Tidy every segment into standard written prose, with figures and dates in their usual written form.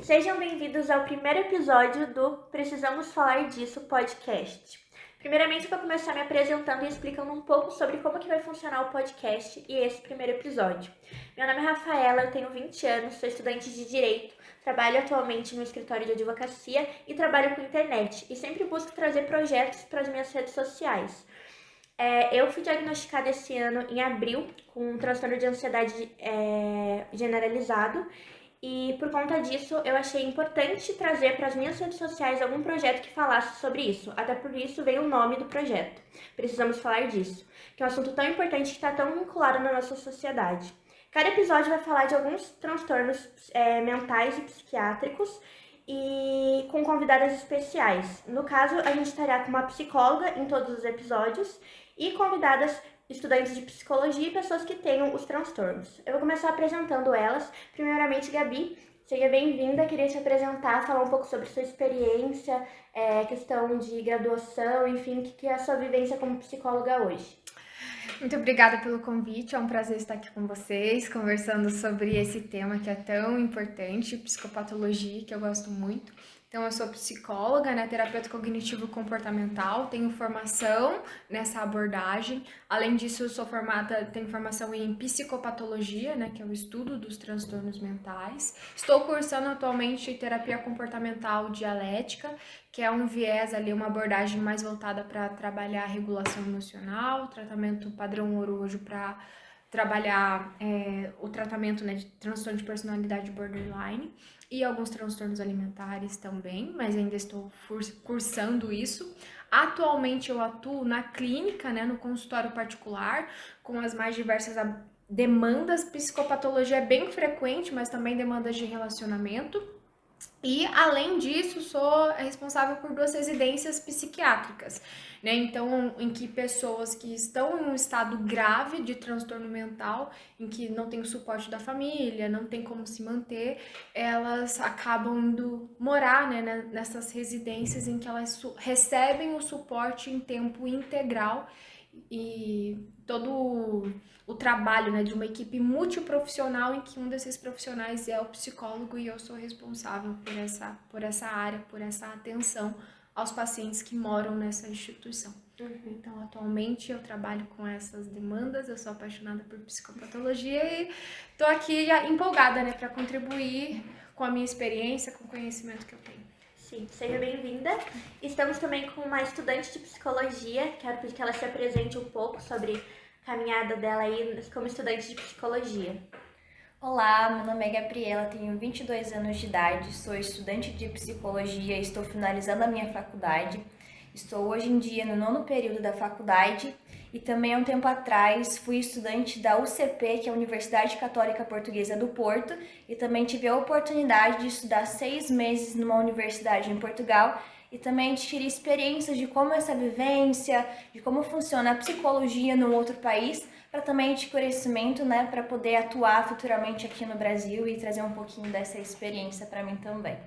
Sejam bem-vindos ao primeiro episódio do Precisamos Falar Disso podcast. Primeiramente, eu vou começar me apresentando e explicando um pouco sobre como que vai funcionar o podcast e esse primeiro episódio. Meu nome é Rafaela, eu tenho 20 anos, sou estudante de Direito, trabalho atualmente no escritório de advocacia e trabalho com internet e sempre busco trazer projetos para as minhas redes sociais. Eu fui diagnosticada esse ano, em abril, com um transtorno de ansiedade generalizado e por conta disso eu achei importante trazer para as minhas redes sociais algum projeto que falasse sobre isso. Até por isso veio o nome do projeto. Precisamos falar disso, que é um assunto tão importante que está tão vinculado na nossa sociedade. Cada episódio vai falar de alguns transtornos mentais e psiquiátricos e com convidadas especiais. No caso, a gente estará com uma psicóloga em todos os episódios e convidadas estudantes de psicologia e pessoas que tenham os transtornos. Eu vou começar apresentando elas. Primeiramente, Gabi, seja bem-vinda. Queria te apresentar, falar um pouco sobre sua experiência, questão de graduação, enfim, o que é a sua vivência como psicóloga hoje. Muito obrigada pelo convite, é um prazer estar aqui com vocês, conversando sobre esse tema que é tão importante, psicopatologia, que eu gosto muito. Então, eu sou psicóloga, né, terapeuta cognitivo-comportamental, tenho formação nessa abordagem. Além disso, eu sou tenho formação em psicopatologia, né, que é o estudo dos transtornos mentais. Estou cursando atualmente terapia comportamental dialética, que é um viés ali, uma abordagem mais voltada para trabalhar a regulação emocional, tratamento padrão Orojo para trabalhar o tratamento, né, de transtorno de personalidade borderline e alguns transtornos alimentares também, mas ainda estou cursando isso. Atualmente eu atuo na clínica, né, no consultório particular, com as mais diversas demandas. Psicopatologia é bem frequente, mas também demandas de relacionamento. E, além disso, sou responsável por 2 residências psiquiátricas, né? Então, em que pessoas que estão em um estado grave de transtorno mental, em que não tem o suporte da família, não tem como se manter, elas acabam indo morar, né, nessas residências em que elas recebem o suporte em tempo integral e todo o trabalho, né, de uma equipe multiprofissional em que um desses profissionais é o psicólogo e eu sou responsável por essa área, por essa atenção aos pacientes que moram nessa instituição. Então, atualmente eu trabalho com essas demandas, eu sou apaixonada por psicopatologia e estou aqui empolgada, né, para contribuir com a minha experiência, com o conhecimento que eu tenho. Sim, seja bem-vinda. Estamos também com uma estudante de psicologia, quero pedir que ela se apresente um pouco sobre a caminhada dela aí como estudante de psicologia. Olá, meu nome é Gabriela, tenho 22 anos de idade, sou estudante de psicologia e estou finalizando a minha faculdade. Estou hoje em dia no 9º período da faculdade e também há um tempo atrás fui estudante da UCP, que é a Universidade Católica Portuguesa do Porto, e também tive a oportunidade de estudar 6 meses numa universidade em Portugal e também adquirir experiências de como essa vivência, de como funciona a psicologia num outro país, para também de conhecimento, né, para poder atuar futuramente aqui no Brasil e trazer um pouquinho dessa experiência para mim também.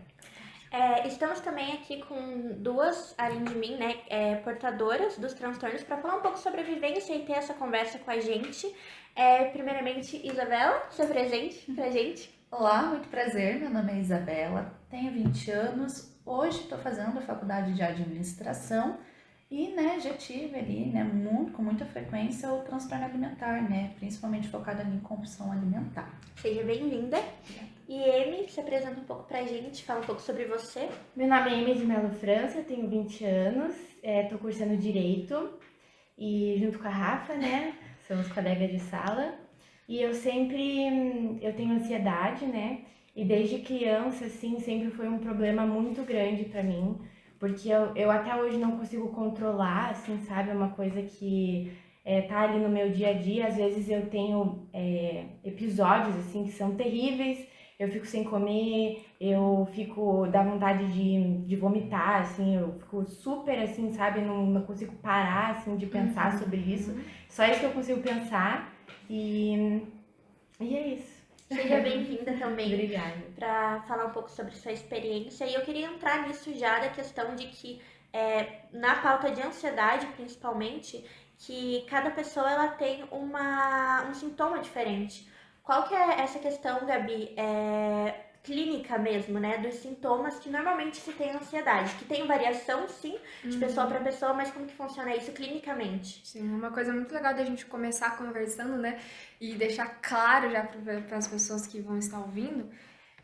Estamos também aqui com duas, além de mim, né, portadoras dos transtornos, para falar um pouco sobre a vivência e ter essa conversa com a gente. Primeiramente, Isabela, se apresente pra gente. Olá, muito prazer. Meu nome é Isabela, tenho 20 anos. Hoje estou fazendo a faculdade de administração e, né, já tive ali, né, com muita frequência o transtorno alimentar, né, principalmente focado ali em compulsão alimentar. Seja bem-vinda. E Emi, se apresenta um pouco pra gente, fala um pouco sobre você. Meu nome é Emi de Melo França, tenho 20 anos, tô cursando Direito e junto com a Rafa, né, somos colegas de sala. E eu tenho ansiedade, né, e desde criança, assim, sempre foi um problema muito grande pra mim, porque eu até hoje não consigo controlar, assim, sabe, é uma coisa que tá ali no meu dia a dia. Às vezes eu tenho episódios, assim, que são terríveis, eu fico sem comer, dá vontade de vomitar, assim, eu fico super, assim, sabe, não consigo parar, assim, de pensar sobre isso. Só isso que eu consigo pensar e é isso. Seja bem-vinda também. Obrigada. Para falar um pouco sobre sua experiência. E eu queria entrar nisso já da questão de que, na pauta de ansiedade, principalmente, que cada pessoa ela tem um sintoma diferente. Qual que é essa questão, Gabi? clínica mesmo, né, dos sintomas que normalmente se tem ansiedade, que tem variação, sim, de pessoa para pessoa, mas como que funciona isso clinicamente? Sim, uma coisa muito legal da gente começar conversando, né, e deixar claro já para as pessoas que vão estar ouvindo,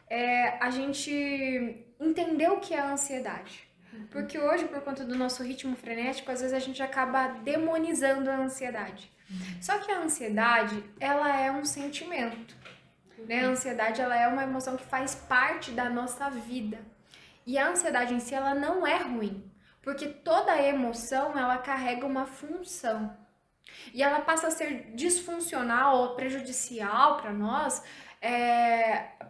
é a gente entender o que é a ansiedade. Porque hoje, por conta do nosso ritmo frenético, às vezes a gente acaba demonizando a ansiedade. Só que a ansiedade, ela é um sentimento, né? A ansiedade, ela é uma emoção que faz parte da nossa vida. E a ansiedade em si, ela não é ruim, porque toda emoção, ela carrega uma função. E ela passa a ser disfuncional ou prejudicial para nós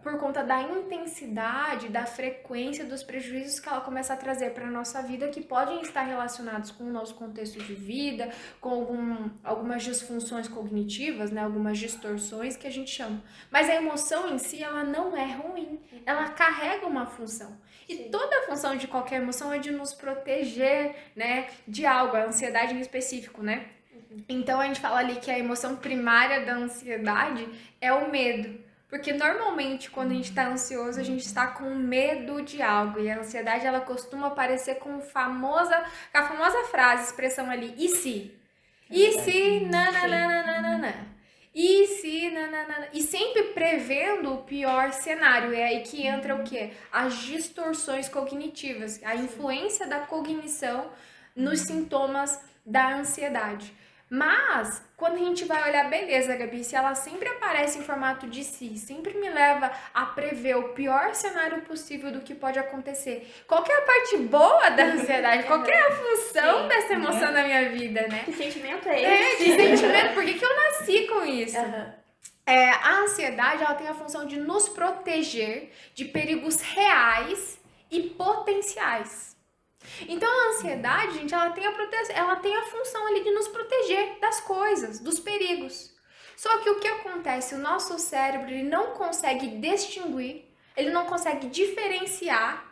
por conta da intensidade, da frequência dos prejuízos que ela começa a trazer para a nossa vida, que podem estar relacionados com o nosso contexto de vida, com algumas disfunções cognitivas, né, algumas distorções que a gente chama. Mas a emoção em si, ela não é ruim, ela carrega uma função. E toda a função de qualquer emoção é de nos proteger, né, de algo, a ansiedade em específico, né? Então a gente fala ali que a emoção primária da ansiedade é o medo. Porque normalmente quando a gente está ansioso, a gente está com medo de algo. E a ansiedade, ela costuma aparecer com a famosa frase, expressão ali, e se? E se, nananana. E se, nananana. E sempre prevendo o pior cenário. É aí que entra o quê? As distorções cognitivas, a influência da cognição nos sintomas da ansiedade. Mas, quando a gente vai olhar, beleza, Gabi, se ela sempre aparece em formato de si, sempre me leva a prever o pior cenário possível do que pode acontecer. Qual que é a parte boa da ansiedade? Qual que é a função dessa emoção na minha vida, né? Que sentimento é esse? Que sentimento? Por que eu nasci com isso? Uhum. A ansiedade, ela tem a função de nos proteger de perigos reais e potenciais. Então a ansiedade, gente, ela tem a função ali de nos proteger das coisas, dos perigos. Só que o que acontece? O nosso cérebro, ele não consegue distinguir, ele não consegue diferenciar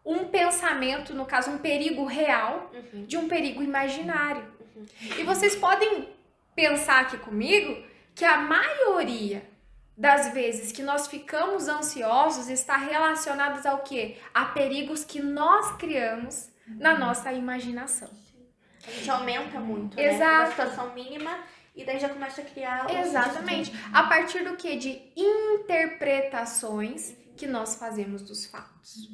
um pensamento, no caso um perigo real, de um perigo imaginário. E vocês podem pensar aqui comigo que a maioria das vezes que nós ficamos ansiosos está relacionadas ao quê? A perigos que nós criamos na nossa imaginação. A gente aumenta muito, Exato. né? Uma situação mínima e daí já começa a criar... Exatamente. A partir do quê? De interpretações que nós fazemos dos fatos.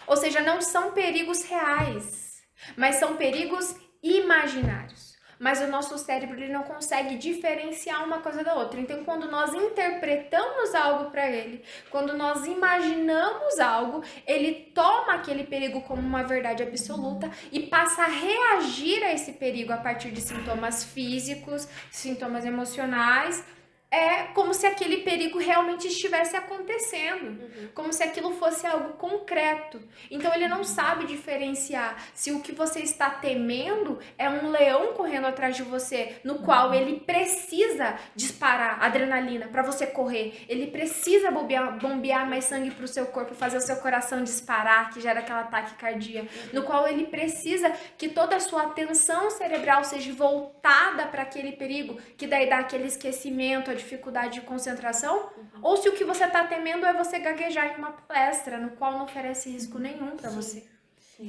Ou seja, não são perigos reais, mas são perigos imaginários. Mas o nosso cérebro, ele não consegue diferenciar uma coisa da outra. Então, quando nós interpretamos algo para ele, quando nós imaginamos algo, ele toma aquele perigo como uma verdade absoluta e passa a reagir a esse perigo a partir de sintomas físicos, sintomas emocionais. É como se aquele perigo realmente estivesse acontecendo, como se aquilo fosse algo concreto. Então ele não sabe diferenciar se o que você está temendo é um leão correndo atrás de você, no qual ele precisa disparar adrenalina para você correr, ele precisa bombear mais sangue para o seu corpo, fazer o seu coração disparar, que gera aquela taquicardia, no qual ele precisa que toda a sua atenção cerebral seja voltada para aquele perigo, que daí dá aquele esquecimento, dificuldade de concentração, ou se o que você está temendo é você gaguejar em uma palestra, no qual não oferece risco nenhum para você.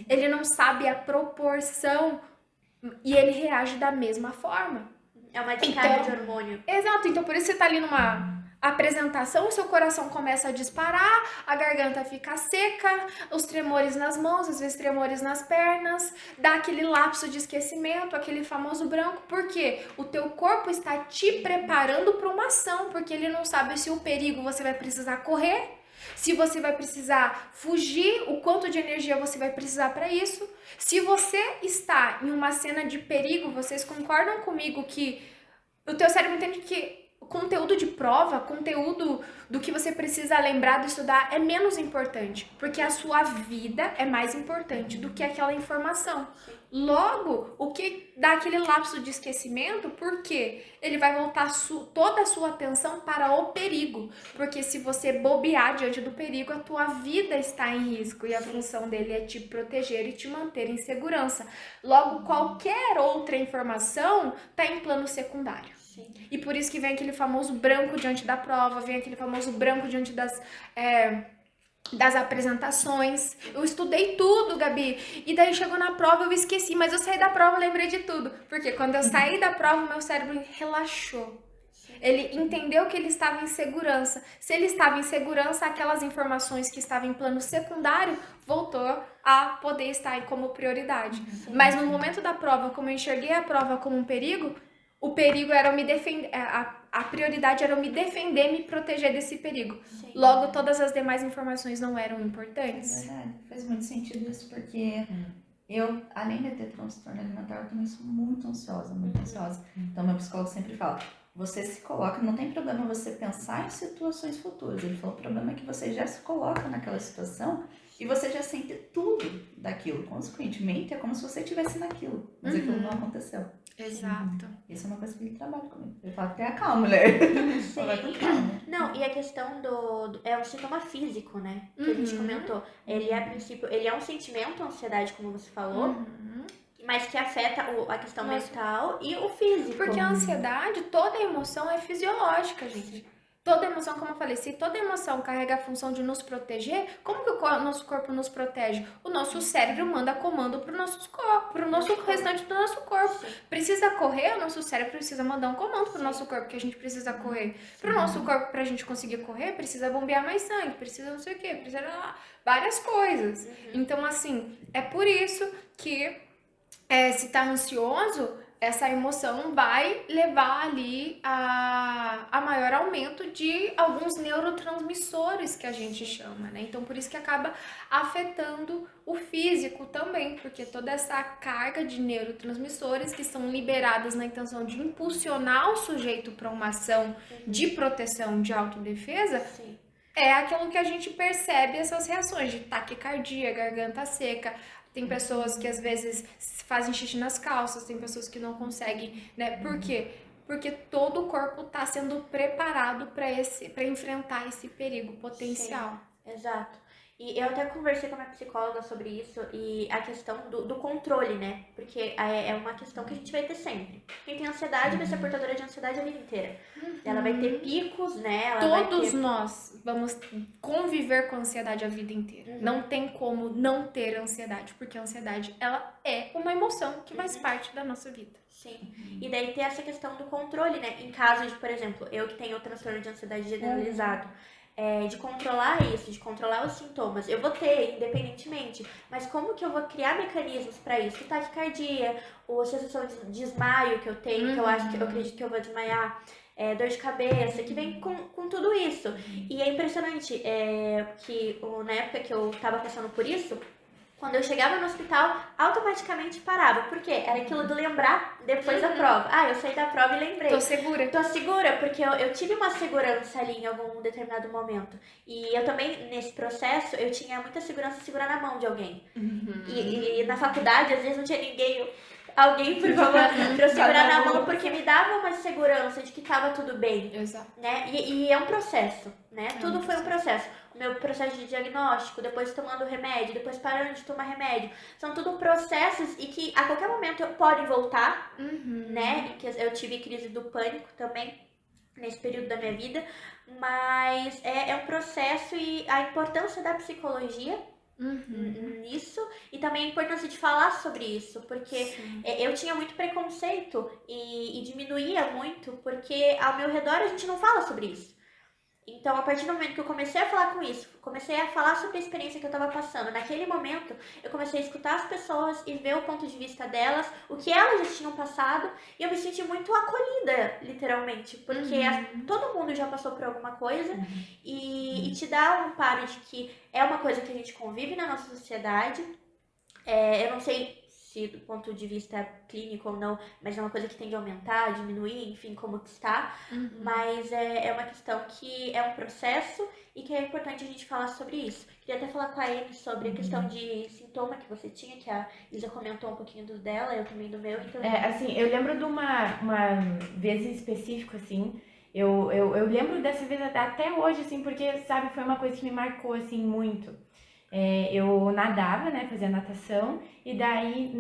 Ele não sabe a proporção e ele reage da mesma forma. É uma descarga de hormônio. Exato, então por isso você está ali numa apresentação, o seu coração começa a disparar, a garganta fica seca, os tremores nas mãos, às vezes tremores nas pernas, dá aquele lapso de esquecimento, aquele famoso branco, porque o teu corpo está te preparando para uma ação, porque ele não sabe se o perigo você vai precisar correr, se você vai precisar fugir, o quanto de energia você vai precisar para isso. Se você está em uma cena de perigo, vocês concordam comigo que o teu cérebro entende que o conteúdo de prova, conteúdo do que você precisa lembrar de estudar é menos importante, porque a sua vida é mais importante do que aquela informação. Logo, o que dá aquele lapso de esquecimento, porque ele vai voltar toda a sua atenção para o perigo, porque se você bobear diante do perigo, a tua vida está em risco e a função dele é te proteger e te manter em segurança. Logo, qualquer outra informação está em plano secundário. E por isso que vem aquele famoso branco diante da prova, vem aquele famoso branco diante das apresentações. Eu estudei tudo, Gabi. E daí chegou na prova, eu esqueci, mas eu saí da prova, lembrei de tudo. Porque quando eu saí da prova, meu cérebro relaxou. Ele entendeu que ele estava em segurança. Se ele estava em segurança, aquelas informações que estavam em plano secundário voltou a poder estar como prioridade. Mas no momento da prova, como eu enxerguei a prova como um perigo, o perigo era eu me defender, a prioridade era eu me defender, me proteger desse perigo. Sim. Logo, todas as demais informações não eram É importantes. verdade, faz muito sentido isso, porque eu, além de ter transtorno alimentar, eu também sou muito ansiosa, muito ansiosa. Então, meu psicólogo sempre fala, você se coloca, não tem problema você pensar em situações futuras. Ele falou, o problema é que você já se coloca naquela situação e você já sente tudo daquilo. Consequentemente, é como se você estivesse naquilo, mas aquilo não aconteceu. Exato. Isso é uma coisa que ele trabalha comigo. Ele fala, tenha calma, mulher. Sim. Vai com calma. Não, e a questão é um sintoma físico, né? Que a gente comentou. Ele é, a princípio, ele é um sentimento, a ansiedade, como você falou, mas que afeta a questão mental e o físico. Porque a ansiedade, toda emoção é fisiológica, gente. Toda emoção, como eu falei, se toda emoção carrega a função de nos proteger, como que o nosso corpo nos protege? O nosso cérebro manda comando pro nosso corpo, pro nosso restante do nosso corpo. Precisa correr, o nosso cérebro precisa mandar um comando pro nosso corpo, que a gente precisa correr. Pro nosso corpo, pra gente conseguir correr, precisa bombear mais sangue, precisa não sei o quê, precisa várias coisas. Então, assim, é por isso que se tá ansioso, essa emoção vai levar ali a maior aumento de alguns neurotransmissores que a gente chama, né? Então, por isso que acaba afetando o físico também, porque toda essa carga de neurotransmissores que são liberadas na intenção de impulsionar o sujeito para uma ação de proteção, de autodefesa, Sim. é aquilo que a gente percebe essas reações de taquicardia, garganta seca. Tem pessoas que às vezes fazem xixi nas calças, tem pessoas que não conseguem, né? Por quê? Porque todo o corpo está sendo preparado para enfrentar esse perigo potencial. Sim, exato. E eu até conversei com a minha psicóloga sobre isso e a questão do controle, né? Porque é uma questão que a gente vai ter sempre. Quem tem ansiedade vai ser portadora de ansiedade a vida inteira. Ela vai ter picos, né? Ela Todos nós vamos conviver com ansiedade a vida inteira. Não tem como não ter ansiedade, porque a ansiedade, ela é uma emoção que faz parte da nossa vida. Sim. E daí tem essa questão do controle, né? Em caso de, por exemplo, eu que tenho o transtorno de ansiedade generalizado, de controlar isso, de controlar os sintomas, eu vou ter, independentemente, mas como que eu vou criar mecanismos para isso? Taquicardia, ou sensação de desmaio que eu tenho, que eu acredito que eu vou desmaiar, dor de cabeça, que vem com tudo isso. E é impressionante que na época que eu tava passando por isso, quando eu chegava no hospital, automaticamente parava. Por quê? Era aquilo de lembrar depois da prova. Ah, eu saí da prova e lembrei. Tô segura. Tô segura, porque eu tive uma segurança ali em algum determinado momento. E eu também, nesse processo, eu tinha muita segurança em segurar na mão de alguém. E na faculdade, às vezes, não tinha alguém, por favor, pra eu segurar na mão, porque me dava uma segurança de que tava tudo bem. Exato. Né? E é um processo, né? Tudo foi um processo. O meu processo de diagnóstico, depois tomando remédio, depois parando de tomar remédio. São tudo processos e que a qualquer momento podem voltar, né? E que eu tive crise do pânico também nesse período da minha vida. Mas é um processo e a importância da psicologia nisso e também a importância de falar sobre isso, porque eu tinha muito preconceito e diminuía muito, porque ao meu redor a gente não fala sobre isso. Então, a partir do momento que eu comecei a falar com isso, comecei a falar sobre a experiência que eu estava passando, naquele momento eu comecei a escutar as pessoas e ver o ponto de vista delas, o que elas já tinham passado, e eu me senti muito acolhida, literalmente, porque todo mundo já passou por alguma coisa e te dá um amparo de que é uma coisa que a gente convive na nossa sociedade. Eu não sei se do ponto de vista clínico ou não, mas é uma coisa que tende a aumentar, diminuir, enfim, como que está. Mas é uma questão que é um processo e que é importante a gente falar sobre isso. Queria até falar com a Amy sobre a questão de sintoma que você tinha, que a Isa comentou um pouquinho do dela, eu também do meu. Então... assim, eu lembro de uma vez em específico, assim, eu lembro dessa vez até hoje, assim, porque, sabe, foi uma coisa que me marcou, assim, muito. Eu nadava, né, fazia natação, e daí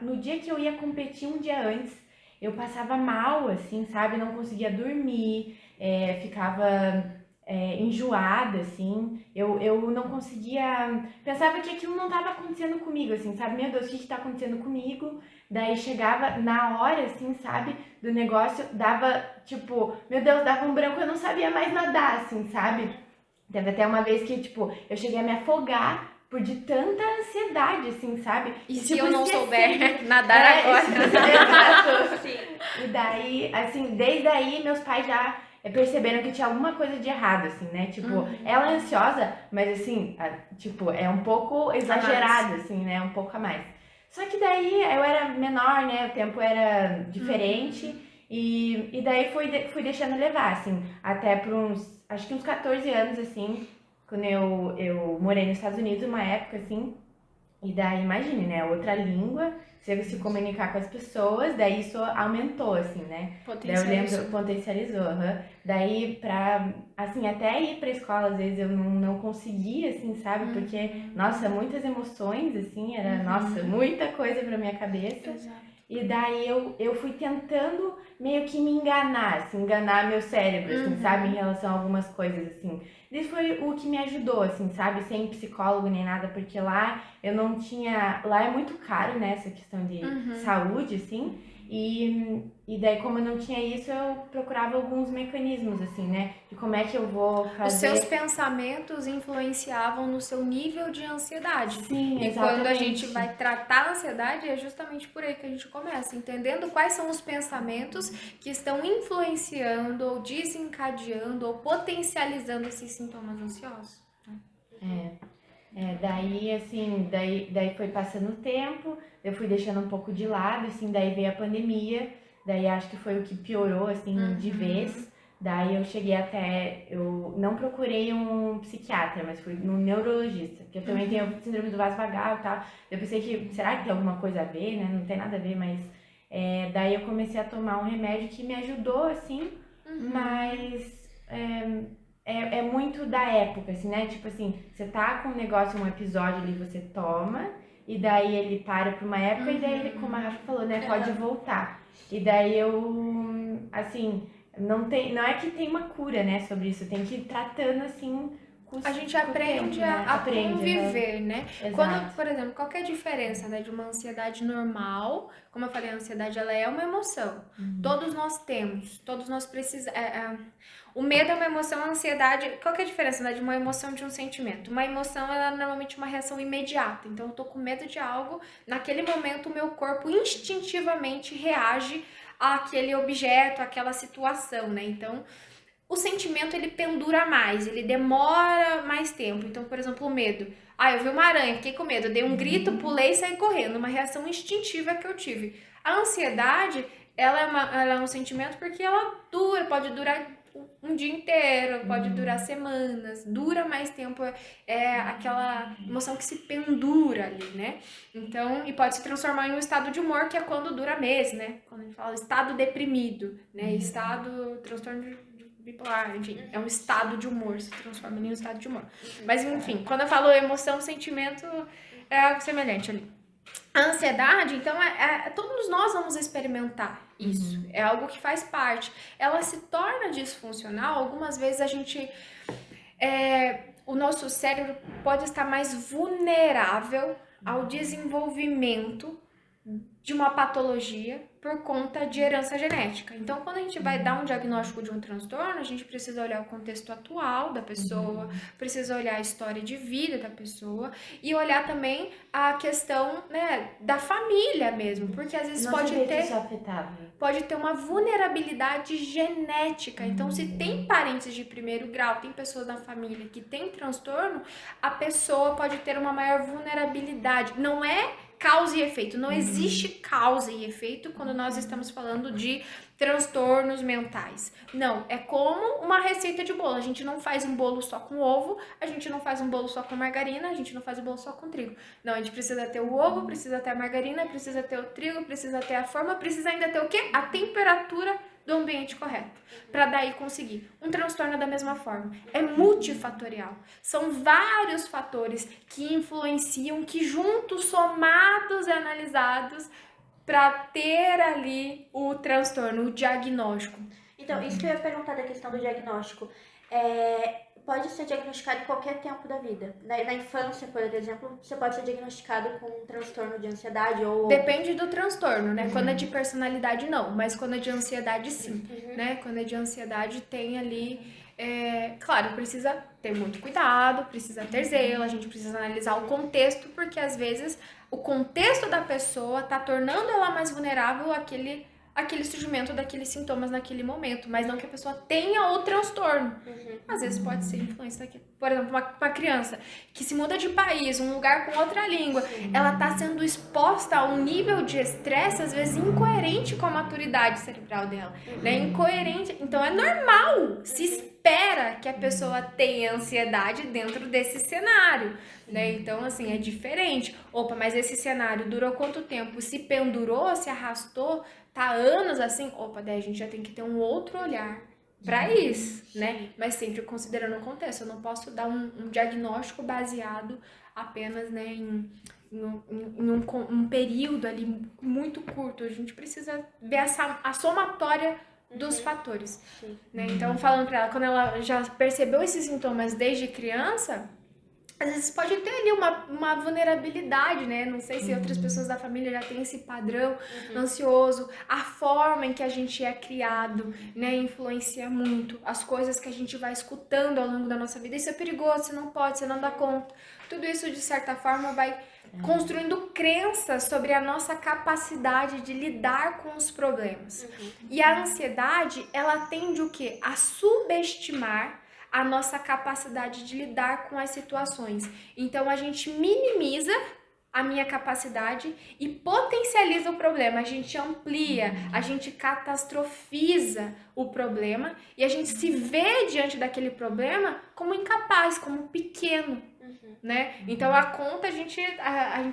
no dia que eu ia competir, um dia antes, eu passava mal, assim, sabe, não conseguia dormir, ficava enjoada, assim. Eu não conseguia... Pensava que aquilo não estava acontecendo comigo, assim, sabe? Meu Deus, o que está acontecendo comigo? Daí chegava na hora, assim, sabe? Do negócio, dava, tipo... Meu Deus, dava um branco, eu não sabia mais nadar, assim, sabe? Teve até uma vez que, tipo, eu cheguei a me afogar por de tanta ansiedade, assim, sabe? E se tipo, eu não esquecer. souber nadar agora? Exato. Sim. E daí, assim, desde aí meus pais já perceberam que tinha alguma coisa de errado, assim, né? Tipo, ela é ansiosa, mas assim, tipo, é um pouco exagerado, assim, né? Um pouco a mais. Só que daí eu era menor, né? O tempo era diferente. E daí fui deixando levar, assim, até por acho que uns 14 anos, assim, quando eu morei nos Estados Unidos, uma época, assim, e daí, imagine, né? Outra língua, você se comunicar com as pessoas, daí isso aumentou, assim, né? Daí eu lembro, potencializou, Daí, assim, até ir pra escola, às vezes eu não conseguia, assim, sabe? Porque, nossa, muitas emoções, assim, era, nossa, muita coisa pra minha cabeça. Exato. E daí eu fui tentando meio que me enganar, assim, enganar meu cérebro, assim, sabe? Em relação a algumas coisas, assim. Isso foi o que me ajudou, assim, sabe? Sem psicólogo nem nada, porque lá eu não tinha... Lá é muito caro, né, essa questão de saúde, assim. E daí, como eu não tinha isso, eu procurava alguns mecanismos, assim, né? De como é que eu vou Os fazer... seus pensamentos influenciavam no seu nível de ansiedade. Sim, E quando a gente exatamente. vai tratar a ansiedade, é justamente por aí que a gente começa, entendendo quais são os pensamentos que estão influenciando ou desencadeando ou potencializando esses sintomas ansiosos. Daí, assim, daí foi passando o tempo, eu fui deixando um pouco de lado, assim, daí veio a pandemia, daí acho que foi o que piorou, assim, de vez. Daí eu cheguei eu não procurei um psiquiatra, mas fui num neurologista, porque eu também tenho síndrome do vaso vagal e tal. Eu pensei que, será que tem alguma coisa a ver, né? Não tem nada a ver, mas... daí eu comecei a tomar um remédio que me ajudou, assim, mas... É muito da época, assim, né? Tipo assim, você tá com um negócio, um episódio ali, você toma, e daí ele para por uma época, e daí ele, como a Rafa falou, né, pode voltar. E daí assim, não é que tem uma cura, né, sobre isso, tem que ir tratando, assim, A gente com o aprende tempo, né? a Aprende, conviver, né? Exato. Quando, por exemplo, qual que é a diferença, né, de uma ansiedade normal? Como eu falei, a ansiedade, ela é uma emoção. Todos nós temos, todos nós precisamos... O medo é uma emoção, a ansiedade... Qual que é a diferença, né, de uma emoção e de um sentimento? Uma emoção, ela é normalmente uma reação imediata. Então, eu tô com medo de algo, naquele momento o meu corpo instintivamente reage àquele objeto, àquela situação, né? Então, o sentimento, ele pendura mais, ele demora mais tempo. Então, por exemplo, o medo. Eu vi uma aranha, fiquei com medo, dei um grito, pulei e saí correndo. Uma reação instintiva que eu tive. A ansiedade, ela é um sentimento porque ela pode durar um dia inteiro, pode durar semanas, dura mais tempo, é aquela emoção que se pendura ali, né? Então, e pode se transformar em um estado de humor, que é quando dura meses, né? Quando a gente fala estado deprimido, né? Transtorno bipolar, enfim, é um estado de humor, se transforma em um estado de humor. Mas, enfim, quando eu falo emoção, sentimento, é algo semelhante ali. A ansiedade, então, todos nós vamos experimentar isso. É algo que faz parte. Ela se torna disfuncional, algumas vezes a gente... o nosso cérebro pode estar mais vulnerável ao desenvolvimento de uma patologia por conta de herança genética. Então, quando a gente vai dar um diagnóstico de um transtorno, a gente precisa olhar o contexto atual da pessoa, precisa olhar a história de vida da pessoa e olhar também a questão, né, da família mesmo, porque às vezes pode ter uma vulnerabilidade genética. Então, se tem parentes de primeiro grau, tem pessoas na família que tem transtorno, a pessoa pode ter uma maior vulnerabilidade. Não é causa e efeito. Não existe causa e efeito quando nós estamos falando de transtornos mentais. Não, é como uma receita de bolo. A gente não faz um bolo só com ovo, a gente não faz um bolo só com margarina, a gente não faz um bolo só com trigo. Não, a gente precisa ter o ovo, precisa ter a margarina, precisa ter o trigo, precisa ter a forma, precisa ainda ter o quê? A temperatura do ambiente correto, para daí conseguir. Um transtorno da mesma forma. É multifatorial. São vários fatores que influenciam, que juntos, somados e analisados, para ter ali o transtorno, o diagnóstico. Então, isso que eu ia perguntar da questão do diagnóstico. pode ser diagnosticado em qualquer tempo da vida. Na infância, por exemplo, você pode ser diagnosticado com um transtorno de ansiedade ou... Depende do transtorno, né? Quando é de personalidade, não. Mas quando é de ansiedade, sim. Uhum. Né? Quando é de ansiedade, tem ali... claro, precisa ter muito cuidado, precisa ter zelo, a gente precisa analisar o contexto, porque às vezes o contexto da pessoa tá tornando ela mais vulnerável àquele surgimento daqueles sintomas naquele momento, mas não que a pessoa tenha o transtorno. Às vezes pode ser influência daquilo. Por exemplo, uma criança que se muda de país, um lugar com outra língua, ela tá sendo exposta a um nível de estresse, às vezes, incoerente com a maturidade cerebral dela, né? Incoerente. Então, é normal, se espera que a pessoa tenha ansiedade dentro desse cenário, né? Então, assim, é diferente. Opa, mas esse cenário durou quanto tempo? Se pendurou, se arrastou, tá anos assim? Opa, daí a gente já tem que ter um outro olhar para isso, né? Mas sempre considerando o contexto. Eu não posso dar um diagnóstico baseado apenas, né, em um período ali muito curto. A gente precisa ver a somatória dos fatores, né? Então, falando para ela, quando ela já percebeu esses sintomas desde criança, às vezes pode ter ali uma vulnerabilidade, né? Não sei se outras pessoas da família já têm esse padrão ansioso. A forma em que a gente é criado, né? Influencia muito. As coisas que a gente vai escutando ao longo da nossa vida. Isso é perigoso, você não pode, você não dá conta. Tudo isso, de certa forma, vai construindo crenças sobre a nossa capacidade de lidar com os problemas. E a ansiedade, ela tende o quê? A subestimar a nossa capacidade de lidar com as situações. Então, a gente minimiza a minha capacidade e potencializa o problema. A gente amplia, a gente catastrofiza o problema e a gente se vê diante daquele problema como incapaz, como pequeno, né? Então, a conta a gente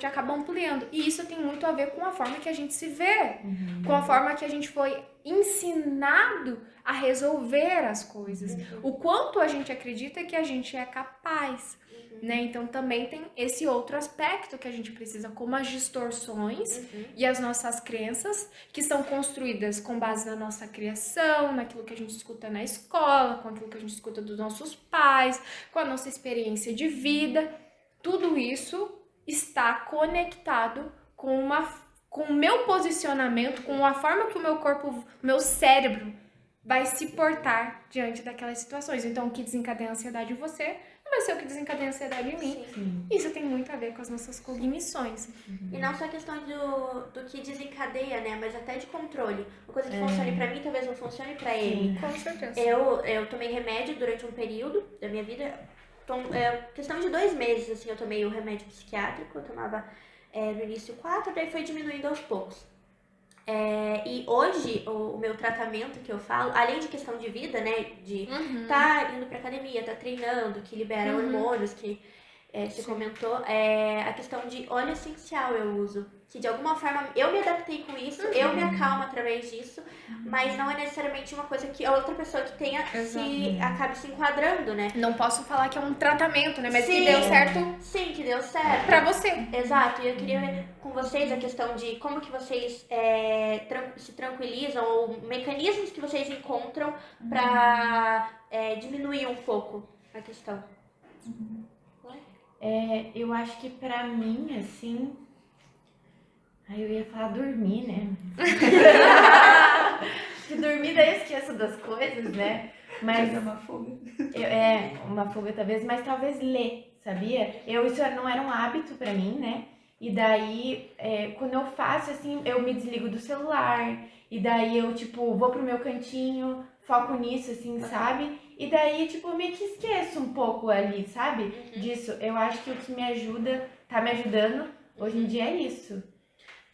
acaba ampliando. E isso tem muito a ver com a forma que a gente se vê, com a forma que a gente foi ensinado a resolver as coisas. O quanto a gente acredita que a gente é capaz, né? Então também tem esse outro aspecto que a gente precisa, como as distorções e as nossas crenças, que são construídas com base na nossa criação, naquilo que a gente escuta na escola, com aquilo que a gente escuta dos nossos pais, com a nossa experiência de vida. Tudo isso está conectado com o meu posicionamento, com a forma que o meu corpo, meu cérebro vai se portar diante daquelas situações. Então, o que desencadeia a ansiedade em você não vai ser o que desencadeia a ansiedade em mim. Sim. Isso tem muito a ver com as nossas cognições. E não só a questão do que desencadeia, né? Mas até de controle. Uma coisa que funcione pra mim, talvez não funcione pra ele. Com certeza. Eu tomei remédio durante um período da minha vida. Questão de 2 meses, assim, eu tomei o remédio psiquiátrico. Eu tomava no início 4, daí foi diminuindo aos poucos. E hoje, o meu tratamento que eu falo, além de questão de vida, né? De tá indo pra academia, tá treinando, que libera hormônios, que você comentou, a questão de óleo essencial eu uso. Que de alguma forma eu me adaptei com isso, eu me acalmo através disso, mas não é necessariamente uma coisa que a outra pessoa que tenha acabe se enquadrando, né? Não posso falar que é um tratamento, né? Mas Sim. que deu certo Sim, que deu certo. pra você. Exato, e eu queria ver com vocês a questão de como que vocês se tranquilizam, ou mecanismos que vocês encontram pra diminuir um pouco a questão. Eu acho que pra mim, assim... Aí eu ia falar dormir, né? Que dormir daí eu esqueço das coisas, né? Mas é uma fuga. Uma fuga talvez, mas talvez ler, sabia? Isso não era um hábito pra mim, né? E daí, quando eu faço, assim, eu me desligo do celular. E daí eu, tipo, vou pro meu cantinho, foco nisso, assim, sabe? E daí, tipo, eu meio que esqueço um pouco ali, sabe? Disso. Eu acho que o que me ajuda, tá me ajudando hoje em dia é isso.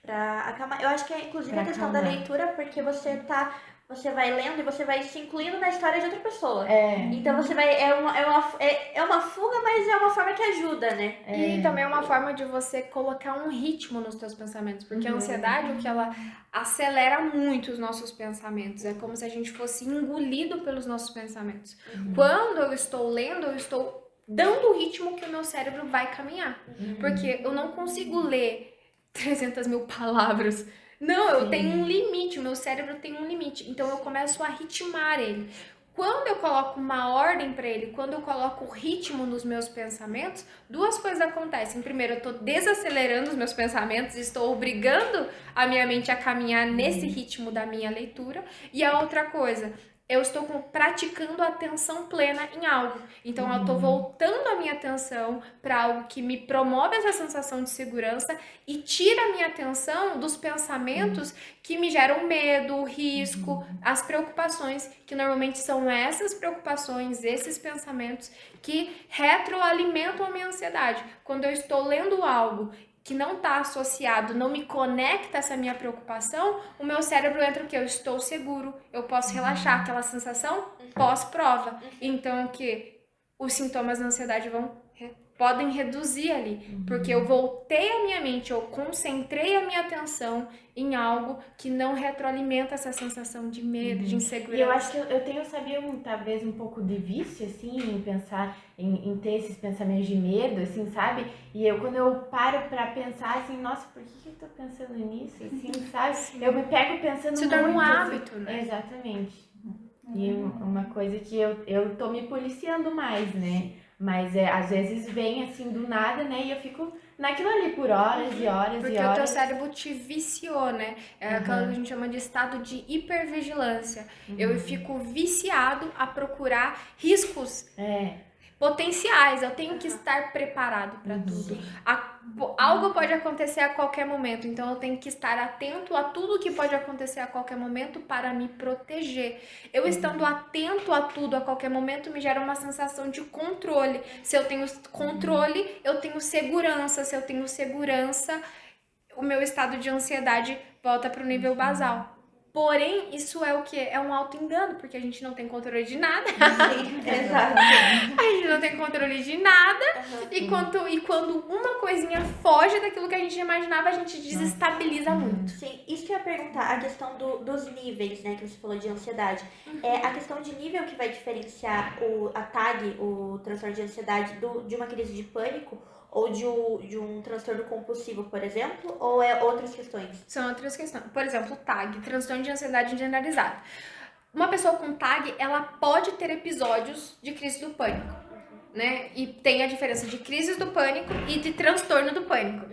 Pra acalmar. Eu acho que é inclusive Pra a questão da acalmar. leitura, porque você vai lendo e você vai se incluindo na história de outra pessoa. Então você vai. É uma fuga, mas é uma forma que ajuda, né? E também é uma forma de você colocar um ritmo nos teus pensamentos, porque a ansiedade, o que ela acelera muito os nossos pensamentos, é como se a gente fosse engolido pelos nossos pensamentos. Quando eu estou lendo, eu estou dando o ritmo que o meu cérebro vai caminhar, porque eu não consigo ler 300 mil palavras. Não, eu tenho um limite, o meu cérebro tem um limite, então eu começo a ritmar ele. Quando eu coloco uma ordem para ele, quando eu coloco ritmo nos meus pensamentos, duas coisas acontecem. Primeiro, eu estou desacelerando os meus pensamentos, estou obrigando a minha mente a caminhar nesse ritmo da minha leitura. E a outra coisa, eu estou praticando a atenção plena em algo. Então, eu estou voltando a minha atenção para algo que me promove essa sensação de segurança e tira a minha atenção dos pensamentos que me geram medo, risco, as preocupações, que normalmente são essas preocupações, esses pensamentos que retroalimentam a minha ansiedade. Quando eu estou lendo algo que não está associado, não me conecta a essa minha preocupação, o meu cérebro entra o quê? Eu estou seguro, eu posso relaxar, aquela sensação pós-prova. Então, o que? Os sintomas da ansiedade podem reduzir ali, porque eu voltei a minha mente, eu concentrei a minha atenção em algo que não retroalimenta essa sensação de medo, de insegurança. E eu acho que eu tenho, sabia, talvez um pouco de vício, assim, em pensar, em ter esses pensamentos de medo, assim, sabe? E quando eu paro pra pensar, assim, nossa, por que eu tô pensando nisso, assim, sabe? Eu me pego pensando Se muito. torna um assim. hábito, né? Exatamente. E uma coisa que eu tô me policiando mais, né? Mas às vezes vem assim do nada, né? E eu fico naquilo ali por horas e horas Porque e horas. o teu cérebro te viciou, né? É aquilo que a gente chama de estado de hipervigilância. Eu fico viciado a procurar riscos potenciais. Eu tenho que estar preparado para tudo. Algo pode acontecer a qualquer momento, então eu tenho que estar atento a tudo que pode acontecer a qualquer momento para me proteger. Eu estando atento a tudo a qualquer momento me gera uma sensação de controle. Se eu tenho controle, eu tenho segurança. Se eu tenho segurança, o meu estado de ansiedade volta para o nível basal. Porém, isso é o que? É um auto-engano, porque a gente não tem controle de nada. Sim, exato. A gente não tem controle de nada. E quando uma coisinha foge daquilo que a gente imaginava, a gente desestabiliza muito. Sim, isso que eu ia perguntar, a questão dos níveis, né, que você falou de ansiedade. É a questão de nível que vai diferenciar a TAG, o transtorno de ansiedade, de uma crise de pânico ou de um transtorno compulsivo, por exemplo, ou é outras questões? São outras questões. Por exemplo, TAG, transtorno de ansiedade generalizada. Uma pessoa com TAG, ela pode ter episódios de crise do pânico, né? E tem a diferença de crise do pânico e de transtorno do pânico.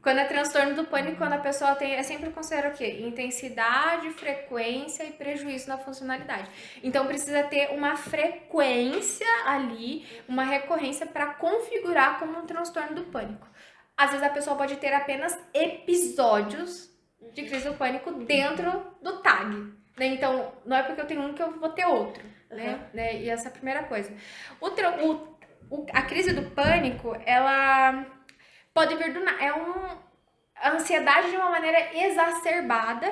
Quando é transtorno do pânico, quando a pessoa tem, é sempre considera o quê? Intensidade, frequência e prejuízo na funcionalidade. Então precisa ter uma frequência ali, uma recorrência para configurar como um transtorno do pânico. Às vezes a pessoa pode ter apenas episódios de crise do pânico dentro do TAG, né? Então não é porque eu tenho um que eu vou ter outro, né? E essa é a primeira coisa. A crise do pânico, ela pode vir do nada. A ansiedade de uma maneira exacerbada,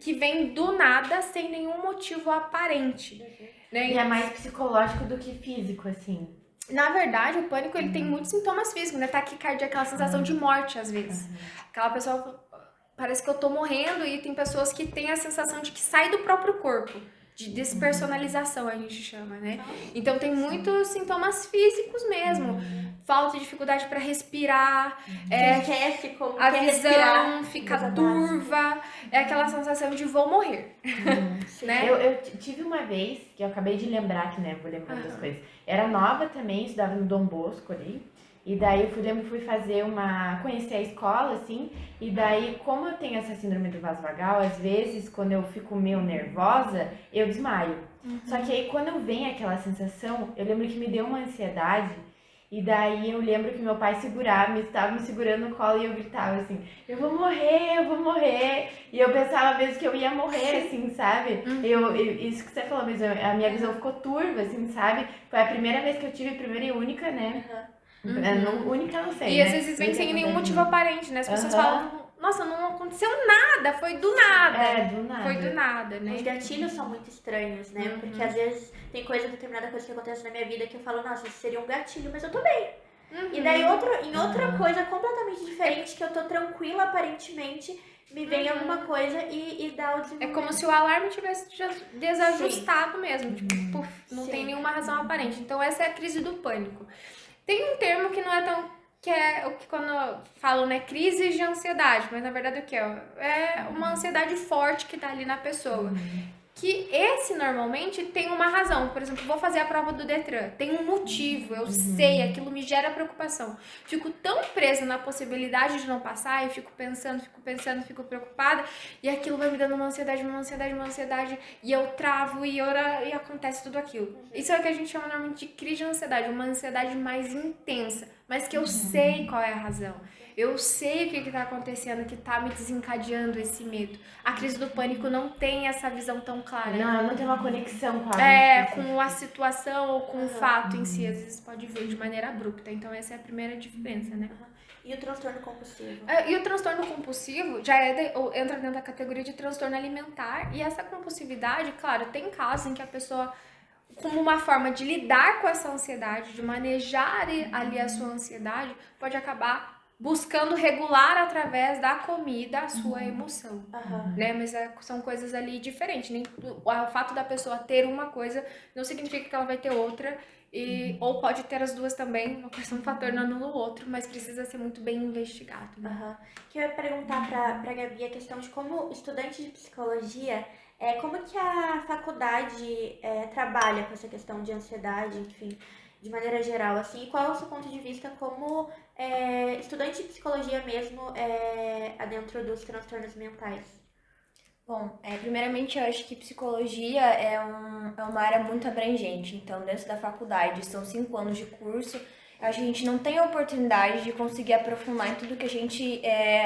que vem do nada, sem nenhum motivo aparente. Né? E é mais psicológico do que físico, assim. Na verdade, o pânico ele tem muitos sintomas físicos, né? Taquicardia, aquela sensação de morte, às vezes. Aquela pessoa, parece que eu tô morrendo, e tem pessoas que têm a sensação de que sai do próprio corpo. De despersonalização, a gente chama, né? Então, tem muitos sintomas físicos mesmo. Falta de dificuldade para respirar, Esquece como a quer visão respirar. fica turva, é aquela sensação de vou morrer, né? Eu tive uma vez, que eu acabei de lembrar, que né, vou lembrando das coisas. Era nova também, estudava no Dom Bosco ali. E daí eu fui fazer conhecer a escola, assim, e daí, como eu tenho essa síndrome do vaso vagal, às vezes, quando eu fico meio nervosa, eu desmaio. Só que aí, quando vem aquela sensação, eu lembro que me deu uma ansiedade, e daí eu lembro que meu pai estava me segurando no colo, e eu gritava assim, eu vou morrer, e eu pensava mesmo que eu ia morrer, assim, sabe? Isso que você falou mesmo, a minha visão ficou turva, assim, sabe? Foi a primeira vez que eu tive, primeira e única, né? Única, não sei. E às vezes vem sem nenhum motivo aparente, né? As pessoas falam, nossa, não aconteceu nada, foi do nada. Do nada. Foi do nada, né? Os gatilhos são muito estranhos, né? Porque às vezes tem determinada coisa que acontece na minha vida que eu falo, nossa, isso seria um gatilho, mas eu tô bem. E daí em outra coisa completamente diferente, que eu tô tranquila aparentemente, me vem alguma coisa e dá o desenvolvimento. É como se o alarme tivesse desajustado mesmo, tipo, puf, não tem nenhuma razão aparente. Então essa é a crise do pânico. Tem um termo que não é tão... que é o que quando falam, né, crises de ansiedade, mas na verdade o que é? É uma ansiedade forte que tá ali na pessoa. que esse normalmente tem uma razão. Por exemplo, vou fazer a prova do Detran, tem um motivo, eu sei, aquilo me gera preocupação. Fico tão presa na possibilidade de não passar, e fico pensando, fico preocupada, e aquilo vai me dando uma ansiedade, e eu travo, e acontece tudo aquilo. Isso é o que a gente chama normalmente de crise de ansiedade, uma ansiedade mais intensa, mas que eu sei qual é a razão. Eu sei o que está acontecendo, que está me desencadeando esse medo. A crise do pânico não tem essa visão tão clara. Não tem uma conexão com a Com a situação ou com o fato em si. Às vezes pode vir de maneira abrupta. Então essa é a primeira diferença, né? E o transtorno compulsivo? E o transtorno compulsivo já entra dentro da categoria de transtorno alimentar. E essa compulsividade, claro, tem casos em que a pessoa, como uma forma de lidar com essa ansiedade, de manejar ali a sua ansiedade, pode acabar buscando regular através da comida a sua emoção, né? Mas são coisas ali diferentes. O fato da pessoa ter uma coisa não significa que ela vai ter outra, ou pode ter as duas também, uma questão, um fator não anula o outro, mas precisa ser muito bem investigado. Né? Que eu ia perguntar pra Gabi a questão de como estudante de psicologia, como que a faculdade trabalha com essa questão de ansiedade, enfim, de maneira geral, assim, e qual é o seu ponto de vista como estudante de psicologia mesmo dentro dos transtornos mentais? Bom, primeiramente eu acho que psicologia é uma área muito abrangente, então dentro da faculdade são 5 anos de curso, a gente não tem a oportunidade de conseguir aprofundar em tudo que a gente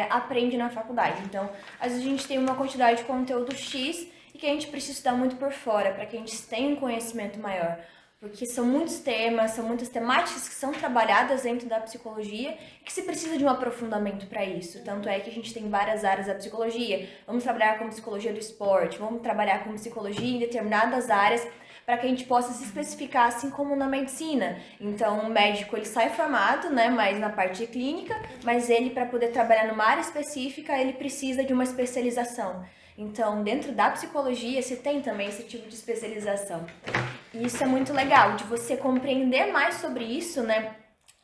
aprende na faculdade, então às vezes a gente tem uma quantidade de conteúdo X e que a gente precisa estudar muito por fora, para que a gente tenha um conhecimento maior. Porque são muitos temas, são muitas temáticas que são trabalhadas dentro da psicologia e que se precisa de um aprofundamento para isso. Tanto é que a gente tem várias áreas da psicologia. Vamos trabalhar com psicologia do esporte, vamos trabalhar com psicologia em determinadas áreas para que a gente possa se especificar, assim como na medicina. Então, o médico ele sai formado, né, mais na parte clínica, mas ele, para poder trabalhar numa área específica, ele precisa de uma especialização. Então, dentro da psicologia, se tem também esse tipo de especialização. E isso é muito legal, de você compreender mais sobre isso, né?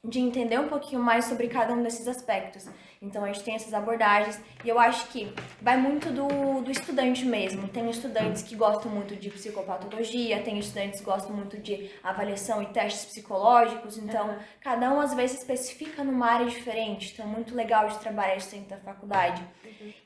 De entender um pouquinho mais sobre cada um desses aspectos. Então, a gente tem essas abordagens e eu acho que vai muito do estudante mesmo. Tem estudantes que gostam muito de psicopatologia, tem estudantes que gostam muito de avaliação e testes psicológicos. Então, cada um às vezes especifica numa área diferente. Então, é muito legal de trabalhar isso dentro da faculdade.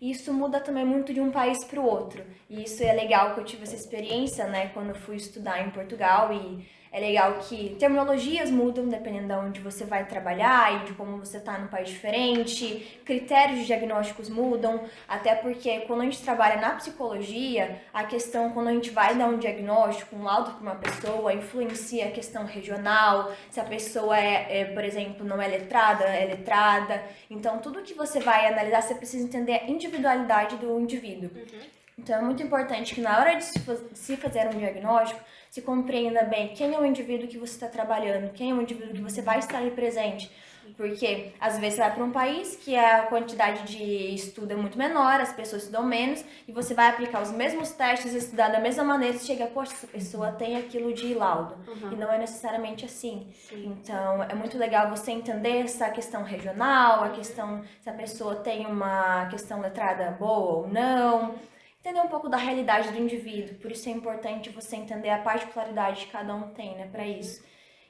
E isso muda também muito de um país para o outro. E isso é legal que eu tive essa experiência, né, quando eu fui estudar em Portugal. E é legal que terminologias mudam dependendo de onde você vai trabalhar e de como você está num país diferente. Critérios de diagnósticos mudam, até porque quando a gente trabalha na psicologia, a questão quando a gente vai dar um diagnóstico, um laudo para uma pessoa, influencia a questão regional, se a pessoa por exemplo, não é letrada, é letrada. Então, tudo que você vai analisar, você precisa entender a individualidade do indivíduo. Então, é muito importante que na hora de se fazer um diagnóstico, se compreenda bem quem é o indivíduo que você está trabalhando, quem é o indivíduo que você vai estar ali presente. Porque, às vezes, você vai para um país que a quantidade de estudo é muito menor, as pessoas estudam menos, e você vai aplicar os mesmos testes, estudar da mesma maneira, e chega, poxa, essa pessoa tem aquilo de laudo. E não é necessariamente assim. Então, é muito legal você entender essa questão regional, a questão se a pessoa tem uma questão letrada boa ou não, entender um pouco da realidade do indivíduo. Por isso é importante você entender a particularidade que cada um tem, né, para isso.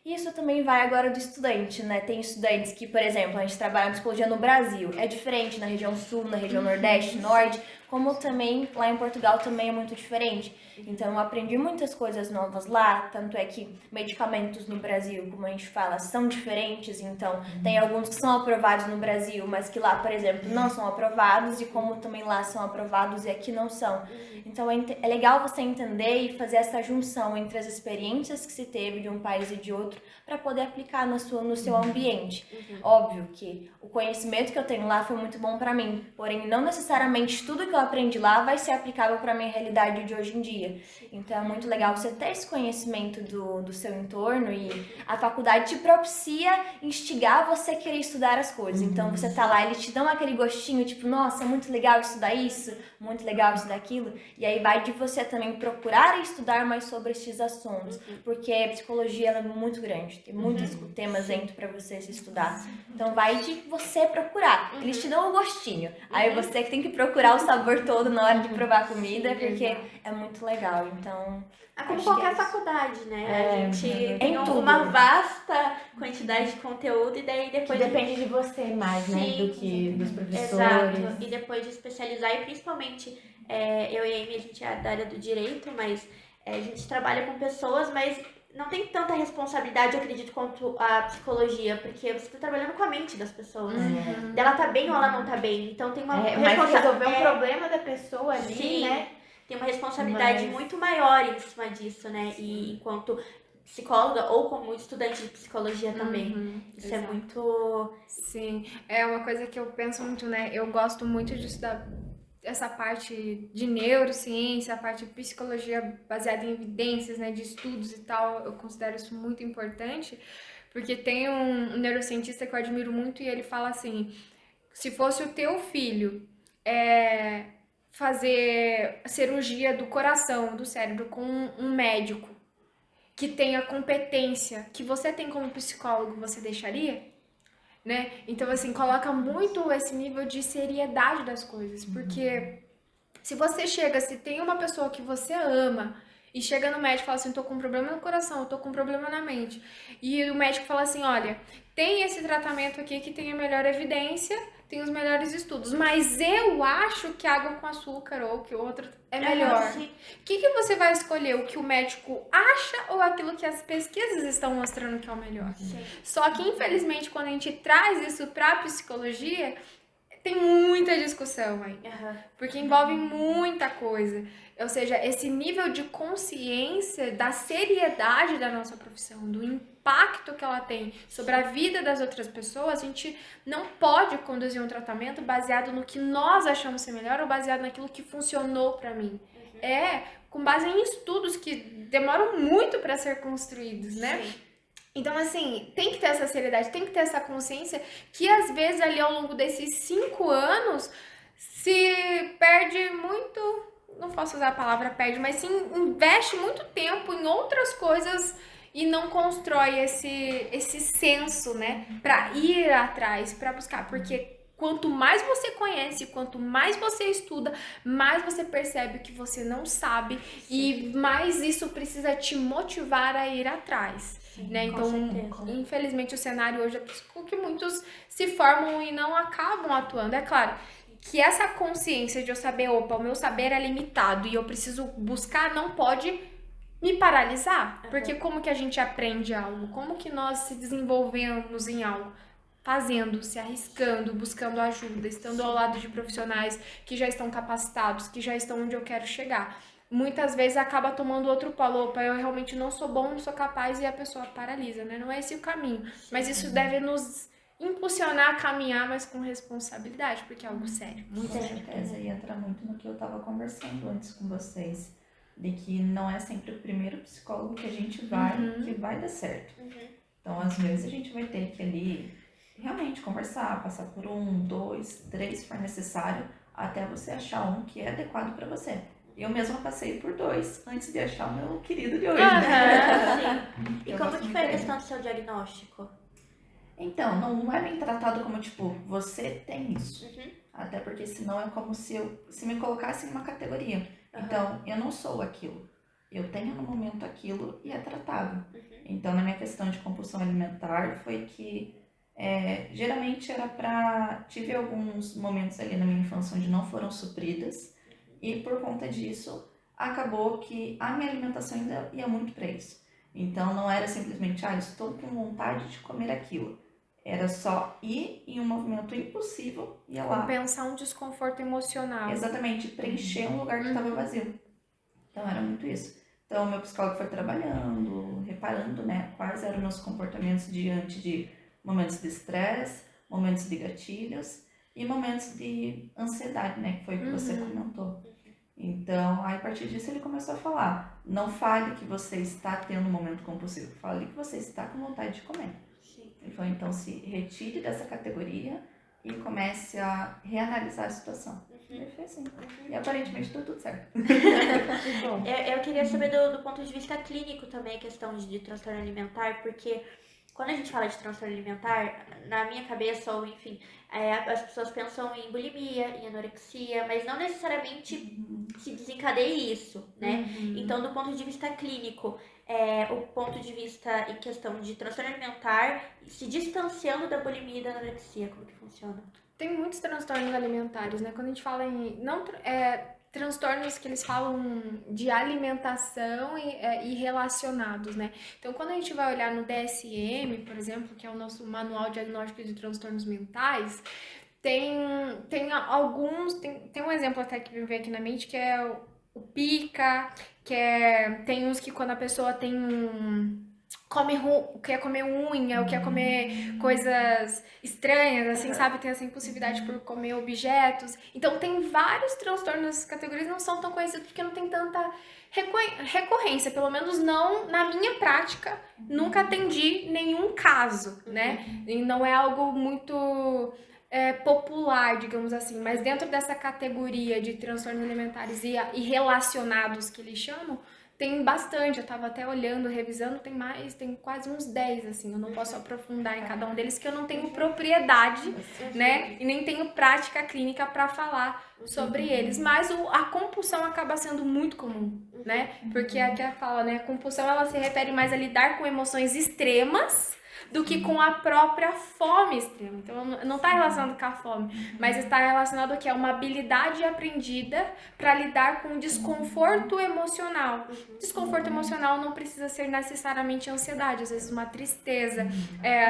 E isso também vai agora do estudante, né? Tem estudantes que, por exemplo, a gente trabalha na psicologia no Brasil, é diferente na região sul, na região nordeste, norte, como também lá em Portugal também é muito diferente. Então eu aprendi muitas coisas novas lá, tanto é que medicamentos no Brasil, como a gente fala, são diferentes, então tem alguns que são aprovados no Brasil, mas que lá, por exemplo, não são aprovados, e como também lá são aprovados e aqui não são. Então é legal você entender e fazer essa junção entre as experiências que se teve de um país e de outro para poder aplicar no seu ambiente. Óbvio que o conhecimento que eu tenho lá foi muito bom para mim, porém não necessariamente tudo que eu aprendi lá vai ser aplicável para a minha realidade de hoje em dia. Então é muito legal você ter esse conhecimento do seu entorno, e a faculdade te propicia instigar você a querer estudar as coisas. Então você tá lá, eles te dão aquele gostinho, tipo, nossa, é muito legal estudar isso, muito legal estudar aquilo, e aí vai de você também procurar estudar mais sobre esses assuntos, porque a psicologia ela é muito grande, tem muitos temas dentro para você se estudar. Então vai de você você procurar. Eles te dão um gostinho. Aí você que tem que procurar o sabor todo na hora de provar a comida, porque é muito legal. Então, É como acho que qualquer é isso. faculdade, né? É, A gente é tem em tudo. uma vasta quantidade de conteúdo e daí Que depois... depende de você mais, né? Sim, Do que dos professores. Exato. E depois de especializar, e principalmente eu e a Amy, a gente é da área do direito, mas a gente trabalha com pessoas, mas não tem tanta responsabilidade, eu acredito, quanto a psicologia, porque você está trabalhando com a mente das pessoas. Ela tá bem ou ela não tá bem. Então tem uma Mas resolver um problema da pessoa ali, Sim. né? Tem uma responsabilidade Mas- muito maior em cima disso, né? E enquanto psicóloga ou como estudante de psicologia também. Isso é exato. muito... Sim, é uma coisa que eu penso muito, né? Eu gosto muito de estudar essa parte de neurociência, a parte de psicologia baseada em evidências, né? De estudos e tal. Eu considero isso muito importante, porque tem um neurocientista que eu admiro muito e ele fala assim: se fosse o teu filho fazer cirurgia do coração, do cérebro, com um médico que tenha competência que você tem como psicólogo, você deixaria? Né? Então, assim, coloca muito esse nível de seriedade das coisas, porque se você chega, se tem uma pessoa que você ama e chega no médico e fala assim, tô com um problema no coração, eu tô com um problema na mente, e o médico fala assim, olha, tem esse tratamento aqui que tem a melhor evidência, tem os melhores estudos, mas eu acho que água com açúcar ou que outro é melhor. Sim. O que você vai escolher? O que o médico acha ou aquilo que as pesquisas estão mostrando que é o melhor? Sim. Só que, infelizmente, quando a gente traz isso para a psicologia, tem muita discussão aí, porque envolve muita coisa. Ou seja, esse nível de consciência da seriedade da nossa profissão, do impacto que ela tem sobre a vida das outras pessoas, a gente não pode conduzir um tratamento baseado no que nós achamos ser melhor ou baseado naquilo que funcionou para mim. Com base em estudos que demoram muito para ser construídos, né? Sim. Então, assim, tem que ter essa seriedade, tem que ter essa consciência que, às vezes, ali ao longo desses 5 anos, se perde muito, não posso usar a palavra perde, mas se investe muito tempo em outras coisas e não constrói esse senso, né, pra ir atrás, pra buscar, porque quanto mais você conhece, quanto mais você estuda, mais você percebe que você não sabe e mais isso precisa te motivar a ir atrás. Né? Com Então, certeza. infelizmente, o cenário hoje é que muitos se formam e não acabam atuando. É claro que essa consciência de eu saber, opa, o meu saber é limitado e eu preciso buscar, não pode me paralisar. Porque como que a gente aprende algo? Como que nós se desenvolvemos em algo? Fazendo, se arriscando, buscando ajuda, estando ao lado de profissionais que já estão capacitados, que já estão onde eu quero chegar. Muitas vezes acaba tomando outro polo, opa, eu realmente não sou bom, não sou capaz e a pessoa paralisa, né? Não é esse o caminho. Mas isso deve nos impulsionar a caminhar, mas com responsabilidade, porque é algo sério, muito Com sério. certeza, e entra muito no que eu estava conversando antes com vocês, de que não é sempre o primeiro psicólogo que a gente vai que vai dar certo. Então, às vezes, a gente vai ter que ali realmente conversar, passar por 1, 2, 3, se for necessário, até você achar um que é adequado para você. Eu mesma passei por 2 antes de achar o meu querido de hoje, né? Sim. E Eu como gosto que muito foi a dele. questão do seu diagnóstico? Então, não é bem tratado como, tipo, você tem isso. Até porque senão é como se me colocasse em uma categoria. Então, eu não sou aquilo. Eu tenho no momento aquilo e é tratável. Então, na minha questão de compulsão alimentar, foi que geralmente era pra... Tive alguns momentos ali na minha infância onde não foram supridas. E por conta disso, acabou que a minha alimentação ainda ia muito pra isso. Então, não era simplesmente, estou com vontade de comer aquilo. Era só ir em um movimento impossível, ia lá. Compensar um desconforto emocional. Exatamente, preencher um lugar que estava vazio. Então era muito isso. Então meu psicólogo foi trabalhando, reparando, né, quais eram meus comportamentos diante de momentos de estresse, momentos de gatilhos e momentos de ansiedade, né, que foi o que você comentou. Então, aí, a partir disso ele começou a falar, não fale que você está tendo um momento compulsivo, fale que você está com vontade de comer. Ele falou, então se retire dessa categoria e comece a reanalisar a situação. Ele fez assim. E aparentemente deu tudo certo. Eu queria saber do ponto de vista clínico também a questão de transtorno alimentar, porque quando a gente fala de transtorno alimentar, na minha cabeça, ou enfim, as pessoas pensam em bulimia, em anorexia, mas não necessariamente se desencadeia isso, né? Então, do ponto de vista clínico, o ponto de vista em questão de transtorno alimentar, se distanciando da bulimia e da anorexia, como que funciona? Tem muitos transtornos alimentares, né? Quando a gente fala em transtornos que eles falam de alimentação e relacionados, né? Então, quando a gente vai olhar no DSM, por exemplo, que é o nosso Manual Diagnóstico de Transtornos Mentais, tem alguns, tem um exemplo até que me veio aqui na mente, que é o pica, tem uns que quando a pessoa tem quer comer unha, ou quer comer coisas estranhas, assim, sabe? Tem essa impulsividade por comer objetos. Então, tem vários transtornos nessas categorias, não são tão conhecidos porque não tem tanta recorrência, pelo menos não na minha prática, nunca atendi nenhum caso, né? E não é algo muito popular, digamos assim, mas dentro dessa categoria de transtornos alimentares e relacionados que eles chamam, tem bastante. Eu tava até olhando, revisando, tem quase uns 10, assim. Eu não posso aprofundar em cada um deles, que eu não tenho propriedade, né? E nem tenho prática clínica para falar sobre eles. Mas a compulsão acaba sendo muito comum, né? Porque aqui ela fala, né? A compulsão, ela se refere mais a lidar com emoções extremas do que com a própria fome extrema. Então, não está relacionado com a fome, mas está relacionado que é uma habilidade aprendida para lidar com desconforto emocional. Desconforto emocional não precisa ser necessariamente ansiedade, às vezes uma tristeza,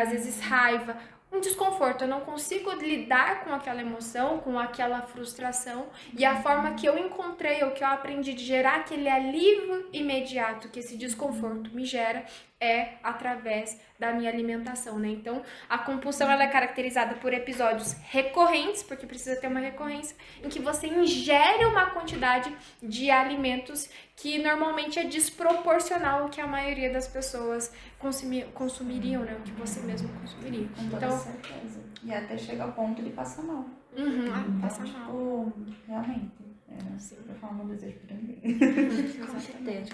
às vezes raiva. Um desconforto, eu não consigo lidar com aquela emoção, com aquela frustração, e a forma que eu encontrei, ou que eu aprendi de gerar aquele alívio imediato que esse desconforto me gera, é através da minha alimentação, né? Então, a compulsão, ela é caracterizada por episódios recorrentes, porque precisa ter uma recorrência, em que você ingere uma quantidade de alimentos que normalmente é desproporcional ao que a maioria das pessoas consumiriam, né? O que você mesmo consumiria. Com toda certeza. E até chega ao ponto de passar mal. Passa mal. Realmente. Eu falo meu desejo pra ninguém. Com certeza.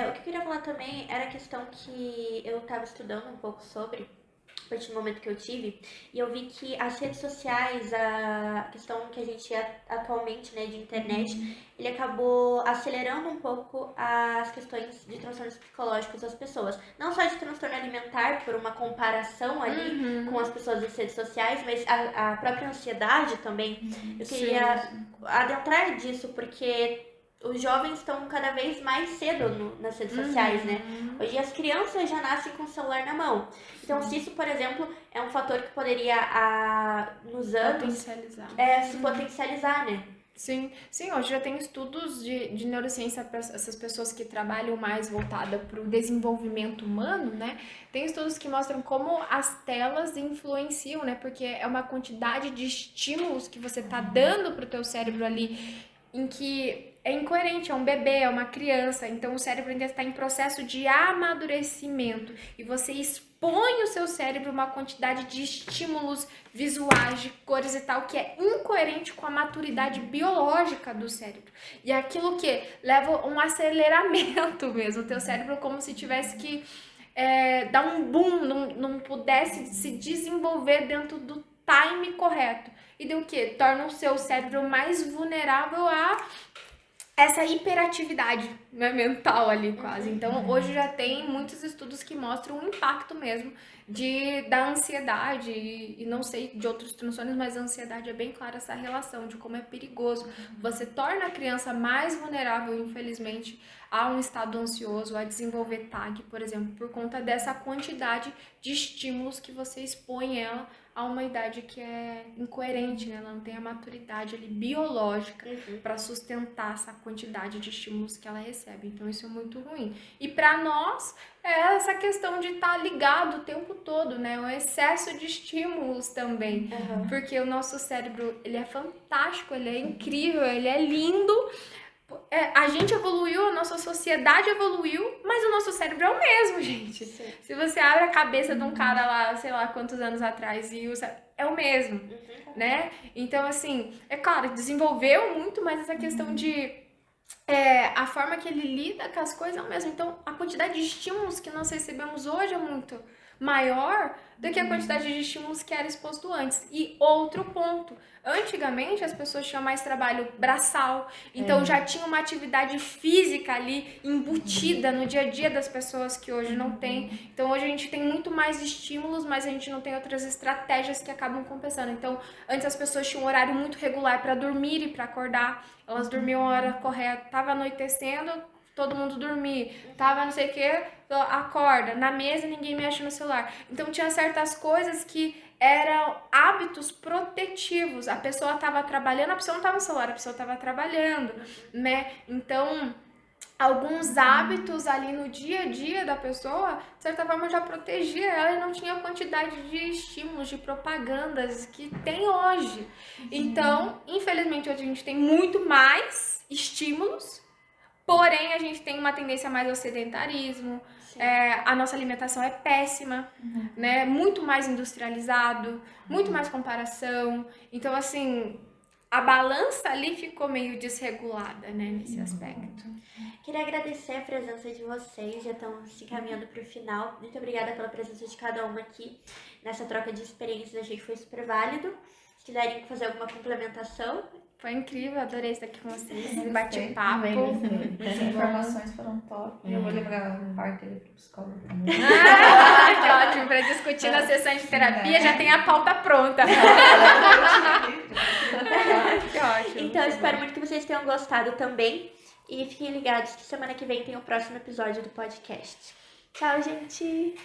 O que eu queria falar também era a questão que eu estava estudando um pouco sobre, a partir do momento que eu tive, e eu vi que as redes sociais, a questão que a gente atualmente, né, de internet, ele acabou acelerando um pouco as questões de transtornos psicológicos das pessoas. Não só de transtorno alimentar, por uma comparação ali com as pessoas das redes sociais, mas a própria ansiedade também. Eu queria adentrar disso, porque os jovens estão cada vez mais cedo nas redes sociais, né? Hoje as crianças já nascem com o celular na mão. Então, se isso, por exemplo, é um fator que poderia, nos anos, se potencializar, né? Sim, hoje já tem estudos de neurociência para essas pessoas que trabalham mais voltada para o desenvolvimento humano, né? Tem estudos que mostram como as telas influenciam, né? Porque é uma quantidade de estímulos que você tá dando pro teu cérebro ali, em que é incoerente, é um bebê, é uma criança, então o cérebro ainda está em processo de amadurecimento e você expõe o seu cérebro a uma quantidade de estímulos visuais, de cores e tal, que é incoerente com a maturidade biológica do cérebro. E aquilo que leva um aceleramento mesmo, o teu cérebro como se tivesse que dar um boom, não pudesse se desenvolver dentro do time correto. E deu o quê? Torna o seu cérebro mais vulnerável a essa hiperatividade, né, mental ali quase. Então, hoje já tem muitos estudos que mostram o impacto mesmo da ansiedade e não sei de outros transtornos, mas a ansiedade é bem clara essa relação de como é perigoso. Você torna a criança mais vulnerável, infelizmente, a um estado ansioso, a desenvolver TAG, por exemplo, por conta dessa quantidade de estímulos que você expõe ela a uma idade que é incoerente, né? Ela não tem a maturidade ali biológica para sustentar essa quantidade de estímulos que ela recebe. Então isso é muito ruim. E para nós é essa questão de estar ligado o tempo todo, né? O excesso de estímulos também, porque o nosso cérebro, ele é fantástico, ele é incrível, ele é lindo. A gente evoluiu, a nossa sociedade evoluiu, mas o nosso cérebro é o mesmo, gente. Sim. Se você abre a cabeça de um cara lá, sei lá quantos anos atrás, e é o mesmo, né? Então, assim, é claro, desenvolveu muito, mas essa questão de a forma que ele lida com as coisas é o mesmo. Então, a quantidade de estímulos que nós recebemos hoje é muito, maior do que a quantidade de estímulos que era exposto antes. E outro ponto, antigamente as pessoas tinham mais trabalho braçal, então já tinha uma atividade física ali embutida no dia a dia das pessoas que hoje não tem. Então hoje a gente tem muito mais estímulos, mas a gente não tem outras estratégias que acabam compensando. Então antes as pessoas tinham um horário muito regular para dormir e para acordar, elas dormiam a hora correta, tava anoitecendo, todo mundo dormir, tava não sei o que, acorda, na mesa ninguém mexe no celular. Então tinha certas coisas que eram hábitos protetivos. A pessoa estava trabalhando, a pessoa não estava no celular, a pessoa estava trabalhando, né? Então, alguns hábitos ali no dia a dia da pessoa, de certa forma, já protegia ela e não tinha a quantidade de estímulos, de propagandas que tem hoje. Então, infelizmente, hoje a gente tem muito mais estímulos, porém, a gente tem uma tendência mais ao sedentarismo, a nossa alimentação é péssima, né? Muito mais industrializado, muito mais comparação. Então, assim, a balança ali ficou meio desregulada, né, nesse aspecto. Queria agradecer a presença de vocês, já estão se caminhando para o final. Muito obrigada pela presença de cada uma aqui nessa troca de experiências, achei que foi super válido. Se quiserem fazer alguma complementação. Foi incrível, adorei estar aqui com vocês, esse bate-papo. As informações foram top. Eu vou levar parte pro psicólogo também. Que ótimo, para discutir na sessão de terapia, já tem a pauta pronta. Que ótimo. Então, eu espero muito que vocês tenham gostado também. E fiquem ligados que semana que vem tem o próximo episódio do podcast. Tchau, gente!